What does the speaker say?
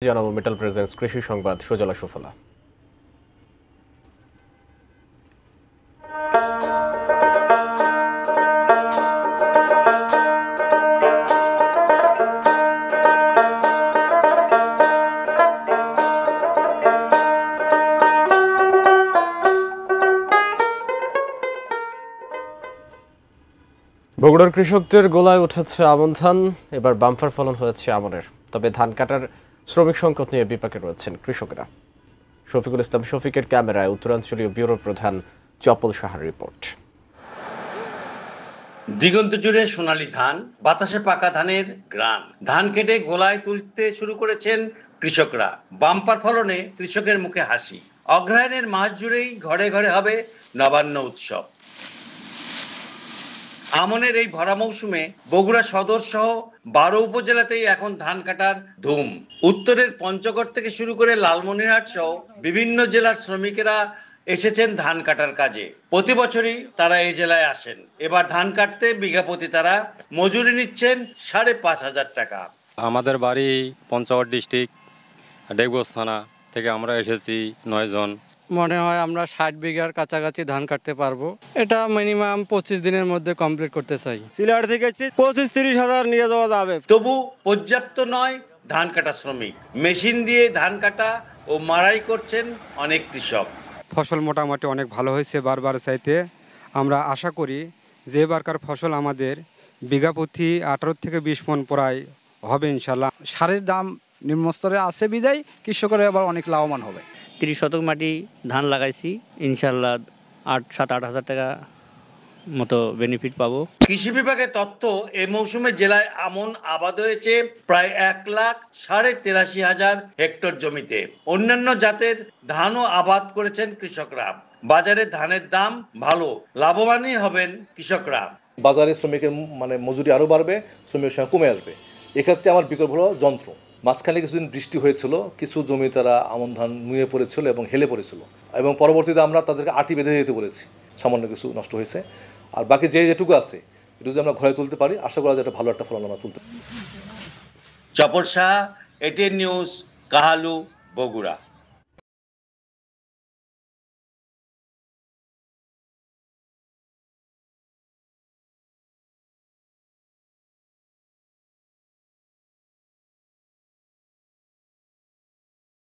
জানাবো metal presence কৃষি সংবাদ সুজলা সুফলা। বগুড়ার কৃষকদের গোলায় উঠেছে আমন ধান। এবার বাম্পার ফলন হয়েছে আমনের, তবে ধান কাটার শ্রমিক সংকট নিয়ে বিপাকে রয়েছেন কৃষকরা। শফিকুল ইসলাম শফিকের ক্যামেরায় উত্তরাঞ্চলীয় ব্যুরো প্রধান চপল সাহার রিপোর্ট। দিগন্ত জুড়ে সোনালী ধান, বাতাসে পাকা ধানের গ্রান। ধান কেটে গোলায় তুলতে শুরু করেছেন কৃষকরা। বাম্পার ফলনে কৃষকের মুখে হাসি। অগ্রহায়ণের মাস জুড়েই ঘরে ঘরে হবে নবান্ন উৎসব। আমনের এই ভরা মৌসুমে বগুড়া সদর সহ 12 উপজেলাতেই এখন ধান কাটার ধুম। উত্তরের পঞ্চগড় থেকে শুরু করে লালমনিরহাট সহ বিভিন্ন জেলার শ্রমিকেরা এসেছেন ধান কাটার কাজে। প্রতি বছরই তারা এই জেলায় আসেন। এবার ধান কাটতে বিঘা প্রতি তারা মজুরি নিচ্ছেন 5,500 টাকা। আমাদের বাড়ি পঞ্চগড় ডিস্ট্রিক্ট ডেকগঞ্জ থানা থেকে আমরা এসেছি 9 জন। মনে হয় আমরা 60 বিঘার কাছাকাছি ধান কাটতে পারবো। এটা মিনিমাম 25 দিনের মধ্যে কমপ্লিট করতে চাই। সিলার থেকে 25-30 হাজার নিয়ে যাওয়া যাবে। তবু পর্যাপ্ত নয় ধান কাটা শ্রমিক। মেশিন দিয়ে ধান কাটা ও মাড়াই করছেন অনেক কৃষক। ফসল মোটামুটি অনেক ভালো হয়েছে বারবার চাইতে। আমরা আশা করি যে এবারকার ফসল আমাদের বিঘা প্রতি 18 থেকে 20 মণ প্রায় হবে ইনশাল্লাহ। সারের দাম নিম্নস্তরে আছে বিদায় কৃষকেরা এবার অনেক লাভবান হবে। 30 শতক মাটি ধান লাগাইছি, ইনশাল্লাহ 7-8 হাজার টাকা মতো বেনিফিট পাবো। কৃষি বিভাগের তথ্য, এই মৌসুমে জেলায় আমন আবাদ হয়েছে প্রায় 1,83,000 হেক্টর জমিতে। অন্যান্য জাতের ধানও আবাদ করেছেন কৃষকরা। বাজারে ধানের দাম ভালো, লাভবানই হবেন কৃষকরা। বাজারে শ্রমিকের মজুরি আরও বাড়বে, শ্রমিকের সংখ্যা কমে আসবে। এক্ষেত্রে আমার বিকল্প হলো যন্ত্র। মাঝখানে কিছুদিন বৃষ্টি হয়েছিল, কিছু জমি তারা আমন ধান নুয়ে পড়েছিল এবং হেলে পড়েছিল, এবং পরবর্তীতে আমরা তাদেরকে আটি বেঁধে দিতে বলেছি। সামান্য কিছু নষ্ট হয়েছে, আর বাকি যেটুকু আছে এটা যদি আমরা ঘরে তুলতে পারি, আশা করা যায় একটা ভালো একটা ফলন আমরা তুলতে পারি। চপল সাহা, এটিএন নিউজ, কাহালু, বগুড়া।